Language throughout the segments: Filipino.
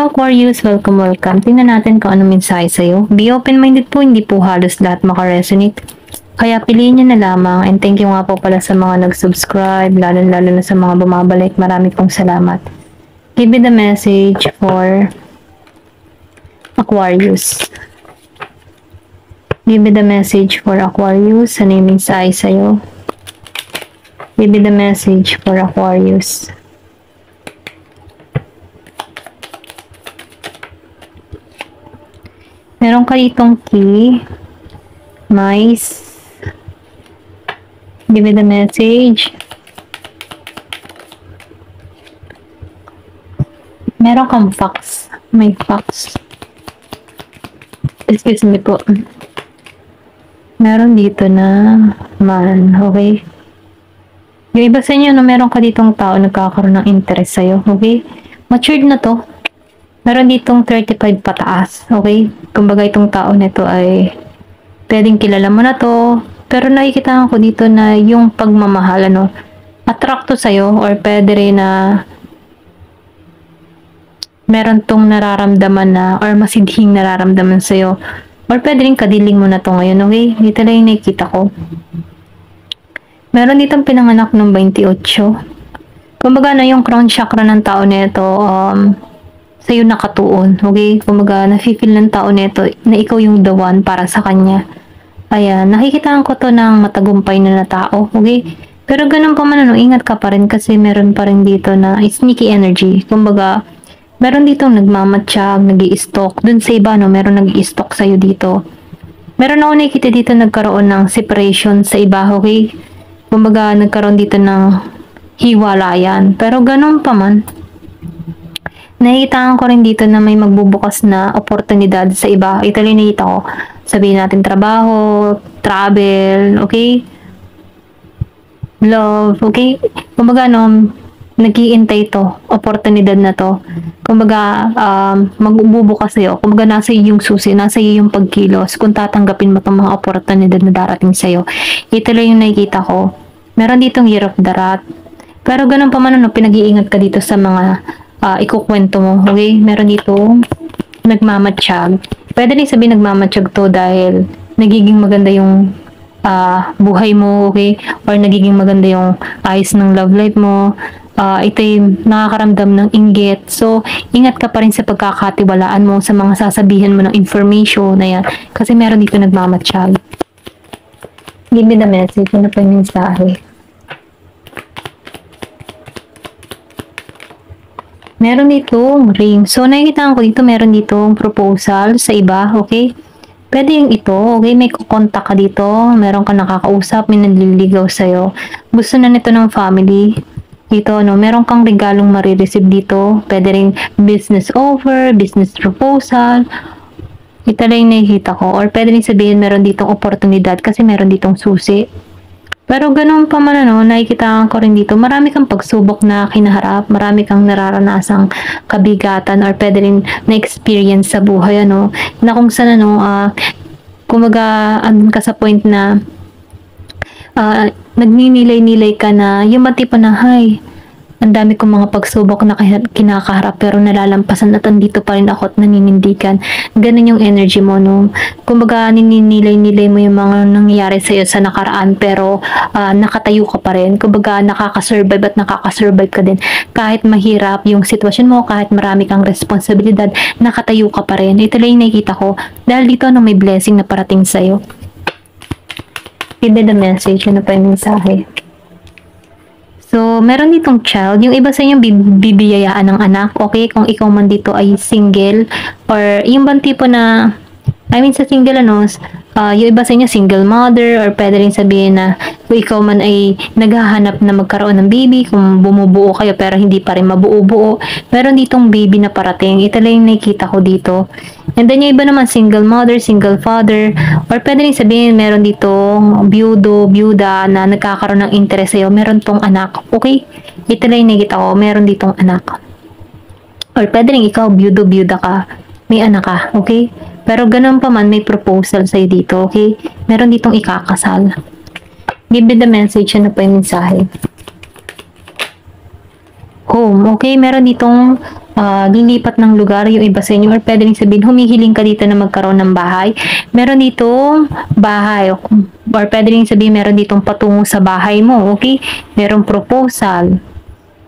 Aquarius, welcome, welcome. Tingnan natin kung anong mensahe sa'yo. Be open-minded po, hindi po halos lahat makaresonate. Kaya piliin nyo na lamang. And thank you nga po pala sa mga nag-subscribe, lalo na sa mga bumabalik. Marami pong salamat. Give me the message for Aquarius. Give me the message for Aquarius. Ano yung mensahe sa'yo? Give me the message for Aquarius. Meron ka ditong key. Mice. Give me the message. Meron kang fox. May fox. Excuse me po. Meron dito na man. Okay? Yung iba sa inyo, no, meron ka ditong tao nagkakaroon ng interest sa'yo. Okay? Matured na to. Meron ditong 35 pataas, okay? Kumbaga itong tao nito ay pwedeng kilala mo na to, pero nakikita ko dito na yung pagmamahal, ano, attract to sa'yo, or pwede rin na meron tong nararamdaman na, or masidhing nararamdaman sa'yo, or pwede rin kadiling mo na to ngayon, okay? Dito lang yung nakikita ko. Meron ditong pinanganak ng 28. Kumbaga na yung crown chakra ng tao nito, sa'yo nakatuon, okay? Kumaga, nafe-feel ng tao nito na ikaw yung the one para sa kanya. Ayan, nakikitaan ko to ng matagumpay na tao, okay? Pero ganun pa man, ano, ingat ka pa rin kasi meron pa rin dito na sneaky energy. Kumbaga, meron dito nagmamatsyag, nag-i-stalk. Dun sa iba, no, meron nag-i-stalk sa'yo dito. Meron ako nakikita dito nagkaroon ng separation sa iba, okay? Kumbaga, nagkaroon dito ng hiwalayan. Pero ganun pa man, nakikitaan ko rin dito na may magbubukas na oportunidad sa iba. Ito rin nakita ko. Sabihin natin trabaho, travel, okay? Love, okay? Kumbaga, no, nag-iintay to. Oportunidad na to. Kumbaga, magbubukas sa'yo. Kumbaga, nasa iyo yung susi, nasa iyo yung pagkilos. Kung tatanggapin mo itong mga oportunidad na darating sa'yo. Ito lang yung nakikita ko. Meron ditong year of the rat. Pero ganun pa man, ano, pinag-iingat ka dito sa mga ikukwento mo, okay? Meron dito nagmamatsyag. Pwede rin sabihin nagmamatsyag to dahil nagiging maganda yung buhay mo, okay? Or nagiging maganda yung ayos ng love life mo. Ito yung nakakaramdam ng inggit. So, ingat ka pa rin sa pagkakatiwalaan mo sa mga sasabihin mo ng information na yan. Kasi meron dito nagmamatsyag. Give me the message. Ano pa yung mensahe? Meron ditong ring. So, nakikita ko dito, meron ditong proposal sa iba, okay? Pwede yung ito, okay? May kukontak ka dito, meron ka nakakausap, may nanliligaw sa'yo. Gusto na nito ng family. Dito, no, meron kang regalong marireceive dito. Pwede rin business offer, business proposal. Ito lang yung nakikita ko. Or pwede rin sabihin, meron ditong oportunidad kasi meron ditong susi. Pero ganun pa man, ano, nakikita ko rin dito, marami kang pagsubok na kinaharap, marami kang nararanasang kabigatan or pwede rin na-experience sa buhay, ano, na kung saan, ano, kumaga, andun ka sa point na nagninilay-nilay ka na, yung matipa na, hay, ang dami kong mga pagsubok na kinakaharap pero nalalampasan at andito pa rin ako at naninindigan. Ganun yung energy mo, no? Kumbaga, nininilay-nilay mo yung mga nangyayari sa'yo sa nakaraan pero nakatayo ka pa rin. Kumbaga, nakakasurvive at nakakasurvive ka din. Kahit mahirap yung sitwasyon mo, kahit marami kang responsibilidad, nakatayo ka pa rin. Ito lang yung nakikita ko. Dahil dito, no, may blessing na parating sa'yo. Give me the message. Ano pa yung mensahe? So, meron ditong child. Yung iba sa inyo bibiyayaan ng anak. Okay? Kung ikaw man dito ay single or yung bang tipo na sa single, ano, yung iba sa inyo single mother or pwede rin sabihin na kung ikaw man ay naghahanap na magkaroon ng baby, kung bumubuo kayo pero hindi pa rin mabuo-buo, meron ditong baby na parating. Ito lang yung nakikita ko dito. And then yung iba naman single mother, single father, or pwede rin sabihin meron ditong byuda na nagkakaroon ng interest sa'yo, meron tong anak. Okay? Ito lang yung nakikita ko, meron ditong anak. Or pwede rin ikaw byuda ka, may anak ka. Okay? Pero ganun pa man, may proposal sa'yo dito, okay? Meron ditong ikakasal. Give me the message, ano pa yung mensahe? Home, okay? Meron ditong lilipat ng lugar yung iba sa inyo, or pwede rin sabihin humihiling ka dito na magkaroon ng bahay. Meron dito bahay, or pwede rin sabihin meron ditong patungo sa bahay mo, okay? Merong proposal.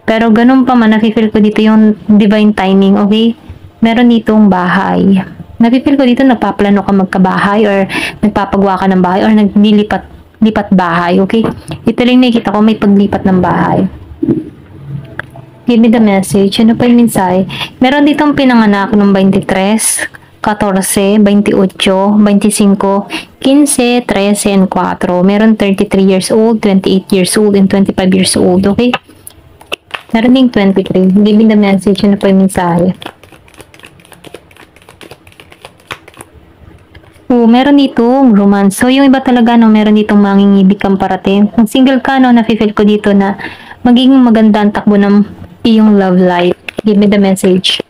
Pero ganun pa man, nafe-feel ko dito yung divine timing, okay? Meron ditong bahay. Nafe-feel ko dito nagpaplano ka magkabahay, or nagpapagawa ka ng bahay, or lipat bahay, okay? Ito lang nakikita ko, may paglipat ng bahay. Give me the message. Ano pa yung mensahe? Meron ditong pinanganak ng 23, 14, 28, 25, 15, 13, and 4. Meron 33 years old, 28 years old, and 25 years old. Okay? Meron ding 23. Give me the message. Ano pa yung mensahe? Meron ditong romance. So, yung iba talaga, no, meron ditong mangingibig kang parating. Kung single ka, no, nafe-feel ko dito na magiging maganda ang takbo ng iyong love life. Give me the message.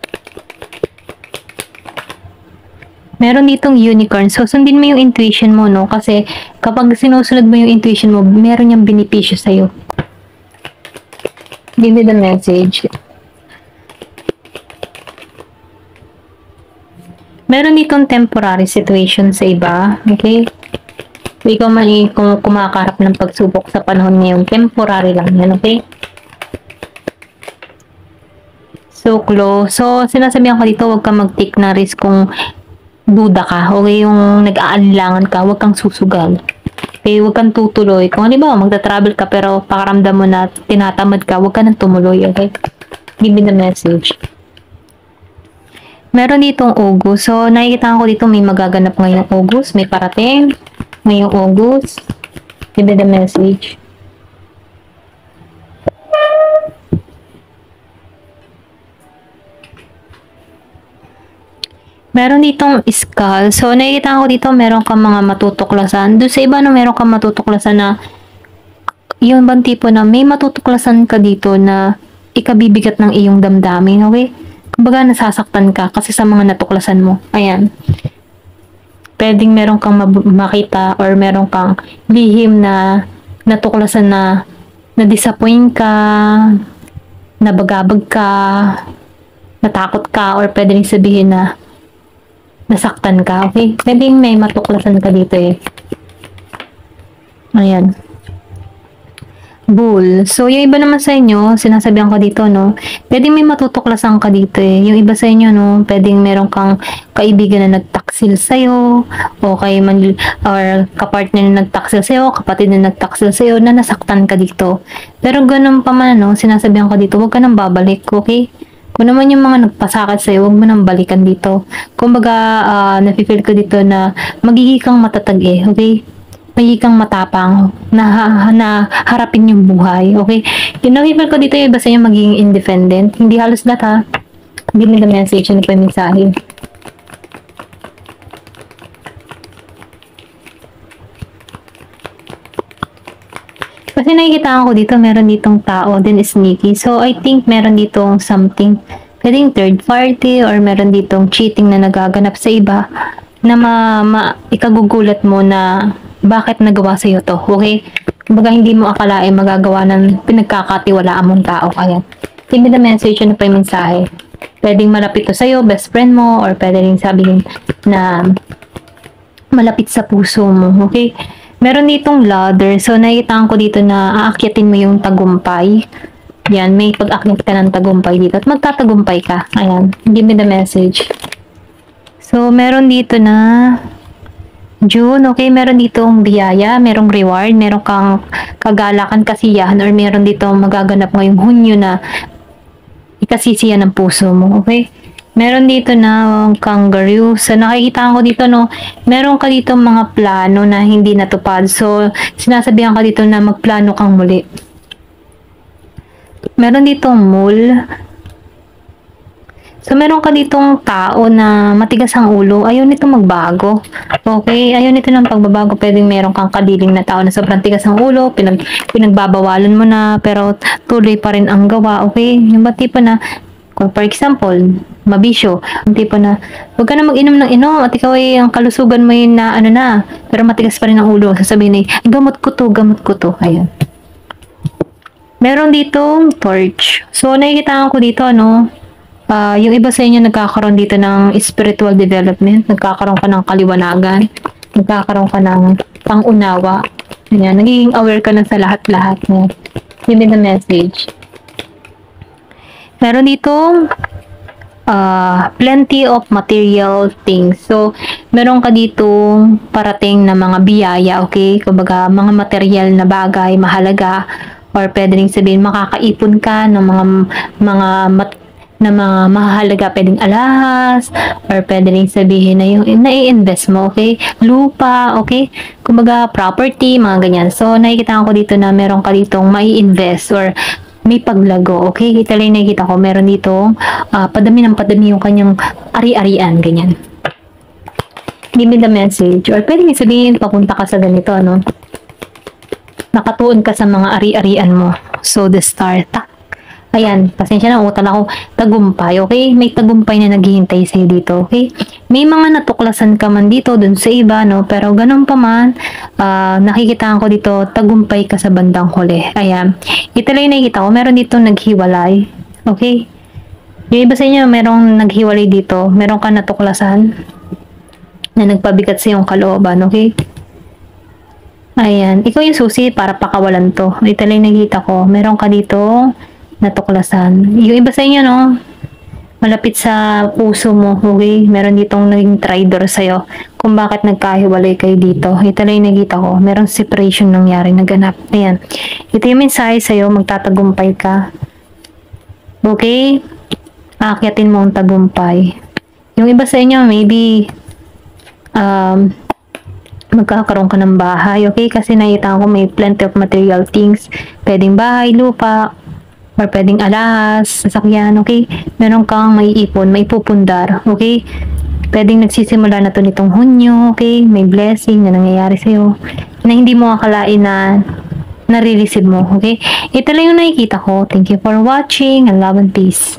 Meron ditong unicorn. So, sundin mo yung intuition mo, no? Kasi, kapag sinusunod mo yung intuition mo, meron yung benepisyo sa'yo. Give me the message. Meron ditong temporary situation sa iba. Okay? Ikaw man kung kumakarap ng pagsubok sa panahon ngayon, temporary lang yan. Okay? So, close. So, sinasabihan ko dito, huwag kang mag-take na risk kung duda ka. Okay, yung nag-aalinlangan ka, huwag kang susugal. Okay, huwag kang tutuloy. Kung halimbawa, magta-travel ka pero pakaramdam mo na tinatamad ka, huwag ka nang tumuloy. Okay? Give me the message. Meron ditong August. So, nakikita ko dito may magaganap ngayong August. May parating ngayong August. Give me the message. Meron ditong skull. So, nakikita ko dito, meron kang mga matutuklasan. Doon sa iba, no, meron kang matutuklasan na yung bang tipo na may matutuklasan ka dito na ikabibigat ng iyong damdamin, okay? Kumbaga, nasasaktan ka kasi sa mga natuklasan mo. Ayan. Pwedeng meron kang makita or meron kang lihim na natuklasan na na-disappoint ka, nabagabag ka, natakot ka, or pwedeng sabihin na nasaktan ka, okay? Pwedeng may matuklasan ka dito eh. Ayan. Bull. So, yung iba naman sa inyo, sinasabihan ko dito, no? Pwedeng may matutuklasan ka dito eh. Yung iba sa inyo, no? Pwedeng meron kang kaibigan na nagtaksil sa'yo, o or kapartner na nagtaksil sa'yo, kapatid na nagtaksil sa'yo, na nasaktan ka dito. Pero ganun pa man, no? Sinasabihan ko dito, huwag ka nang babalik, okay? Kung naman yung mga nagpasakit sa'yo, huwag mo nang balikan dito. Kumbaga, nafe-feel ko dito na magiging kang matatag eh, okay? Magiging kang matapang na harapin yung buhay, okay? Yung nafe-feel ko dito yung iba sa'yo magiging independent. Hindi halos lahat ha. Give me the message, ano pa yung mensahe. Kasi nakikita ko dito, meron ditong tao, then sneaky. So, I think meron ditong something, pwedeng third party, or meron ditong cheating na nagaganap sa iba, na ikagugulat mo na bakit nagawa sa'yo to, okay? Kumbaga, hindi mo akalain magagawa ng pinagkakatiwalaan mong tao. Ayan. Give me the message, ano pa yung mensahe. Pwedeng malapit to sa'yo, best friend mo, or pwede rin sabihin na malapit sa puso mo, okay? Meron ditong ladder. So, nakikita ko dito na aakyatin mo yung tagumpay. Yan, may pag-akyat ka ng tagumpay dito. At magtatagumpay ka. Ayan, give me the message. So, meron dito na June, okay? Meron ditong biyaya, merong reward, meron kang kagalakan, kasiyahan, or meron ditong magaganap ngayong Hunyo na ikasisiyan ng puso mo, okay? Meron dito na kangaroo. So, nakikita ko dito, no, meron ka dito mga plano na hindi natupad. So, sinasabihan ka dito na magplano kang muli. Meron ditong mole. So, meron ka ditong tao na matigas ang ulo. Ayaw nito magbago. Okay? Ayaw nito ng pagbabago. Pwedeng meron kang kadiling na tao na sobrang tigas ang ulo. Pinagbabawalan mo na, pero tuloy pa rin ang gawa. Okay? Yung ba tipo na, kung for example, mabisyo, ang tipo na, huwag ka na mag-inom ng inom at ikaw ay ang kalusugan mo yun na ano na, pero matigas pa rin ang ulo. Sasabihin ay, gamot ko to, gamot ko to. Ayan. Meron ditong torch. So, nakikita ko dito, ano, Yung iba sa inyo nagkakaroon dito ng spiritual development, nagkakaroon ka ng kaliwanagan, nagkakaroon ka ng pangunawa. Ganyan, nagiging aware ka na sa lahat-lahat mo. Yun din the message. Meron dito plenty of material things. So, meron ka dito parating na mga biyaya, okay? Kumbaga, mga material na bagay, mahalaga, or pwede rin sabihin, makakaipon ka ng na mga mahalaga, pwedeng alahas, or pwede rin sabihin na yung nai-invest mo, okay? Lupa, okay? Kumbaga, property, mga ganyan. So, nakikita ko dito na meron ka ditong mai-invest or may paglago, okay? Kita lang nakikita ko, meron dito padami ng padami yung kanyang ari-arian, ganyan. Give me the message. Or pwede sabihin, papunta ka sa ganito, ano? Nakatuon ka sa mga ari-arian mo. So, the star. Ayan, pasensya na, utan ako, tagumpay, okay? May tagumpay na naghihintay sa'yo dito, okay? May mga natuklasan ka man dito, dun sa iba, no? Pero ganun pa man, nakikita ko dito, tagumpay ka sa bandang huli. Ayan, ito lang yung nakikita ko, meron dito naghiwalay, okay? Yung iba sa inyo, merong naghiwalay dito, meron ka natuklasan na nagpabigat sa iyong kalooban, okay? Ayan, ikaw yung susi para pakawalan to. Ito lang yung nakikita ko, meron ka dito natuklasan. Yung iba sa inyo, no, malapit sa puso mo, okay? Meron ditong naging traitor sa'yo kung bakit nagkahiwalay kayo dito. Ito lang yung nakita ko. Meron separation nangyari, naganap. Ayan. Ito yung mensahe sa'yo, magtatagumpay ka. Okay? Aakyatin mo ang tagumpay. Yung iba sa inyo, maybe, magkakaroon ka ng bahay, okay? Kasi nakita ko may plenty of material things. Pwedeng bahay, lupa, or pwedeng alahas, sasakyan, okay? Meron kang maiipon, may pupundar, okay? Pwedeng nagsisimula na to nitong Hunyo, okay? May blessing na nangyayari sa'yo na hindi mo akalain na nare-receive mo, okay? Ito lang yung nakikita ko. Thank you for watching and love and peace.